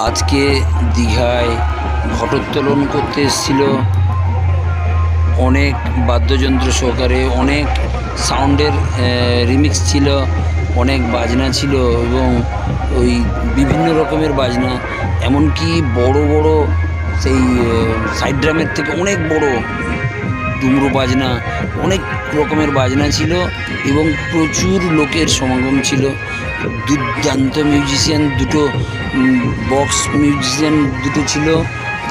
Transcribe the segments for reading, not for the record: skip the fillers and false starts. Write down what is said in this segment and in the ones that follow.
আজকে দীঘায় ঘটোত্তোলন করতে এসেছিল অনেক বাদ্যযন্ত্র সহকারে, অনেক সাউন্ডের রিমিক্স ছিল, অনেক বাজনা ছিল এবং ওই বিভিন্ন রকমের বাজনা, এমনকি বড় বড় সেই সাইড ড্রামের থেকে অনেক বড় ডুমরু বাজনা, অনেক রকমের বাজনা ছিল এবং প্রচুর লোকের সমাগম ছিল। দুর্দান্ত মিউজিশিয়ান দুটো, বক্স মিউজিশিয়ান দুটো ছিল,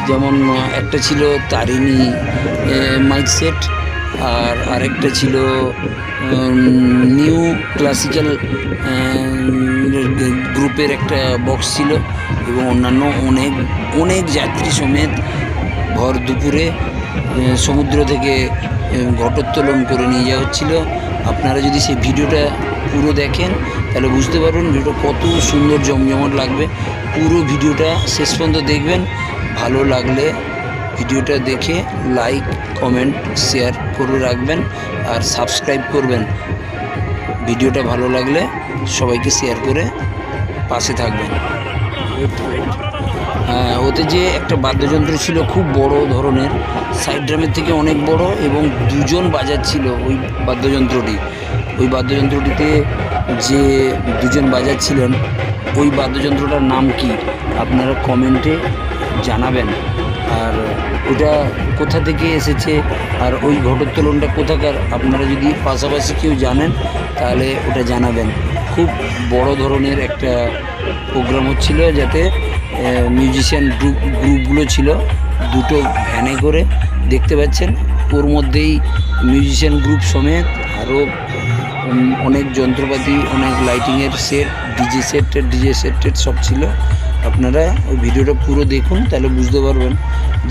যেমন একটা ছিল তারিণী মাইক সেট, আর আরেকটা ছিল নিউ ক্লাসিক্যাল গ্রুপের একটা বক্স ছিল এবং অন্যান্য অনেক অনেক যাত্রী সমেত ভর দুপুরে সমুদ্র থেকে ঘটোত্তোলন করে নিয়ে যাওয়া হচ্ছিলো। আপনারা যদি সেই ভিডিওটা পুরো দেখেন তাহলে বুঝতে পারবেন ভিডিওটা কত সুন্দর জমজমাট লাগবে। পুরো ভিডিওটা শেষ পর্যন্ত দেখবেন। ভালো লাগলে ভিডিওটা দেখে লাইক, কমেন্ট, শেয়ার করে রাখবেন আর সাবস্ক্রাইব করবেন। ভিডিওটা ভালো লাগলে সবাইকে শেয়ার করে পাশে থাকবেন। ওতে যে একটা বাদ্যযন্ত্র ছিল খুব বড় ধরনের, সাইড ড্রামের থেকে অনেক বড় এবং দুজন বাজাচ্ছিল ওই বাদ্যযন্ত্রটি। ওই বাদ্যযন্ত্রটিতে যে দুজন বাজাচ্ছিলেন ওই বাদ্যযন্ত্রটার নাম কি আপনারা কমেন্টে জানাবেন, আর ওটা কোথা থেকে এসেছে আর ওই ঘটোত্তোলনটা কোথাকার আপনারা যদি পাশাপাশি কেউ জানেন তাহলে ওটা জানাবেন। খুব বড় ধরনের একটা প্রোগ্রাম হচ্ছিল, যাতে মিউজিশিয়ান গ্রুপগুলো ছিল দুটো ভ্যানে করে, দেখতে পাচ্ছেন ওর মধ্যেই মিউজিশিয়ান গ্রুপ সমেত আরও অনেক যন্ত্রপাতি, অনেক লাইটিংয়ের সেট, ডিজে সেট সব ছিল। আপনারা ওই ভিডিওটা পুরো দেখুন, তাহলে বুঝতে পারবেন যে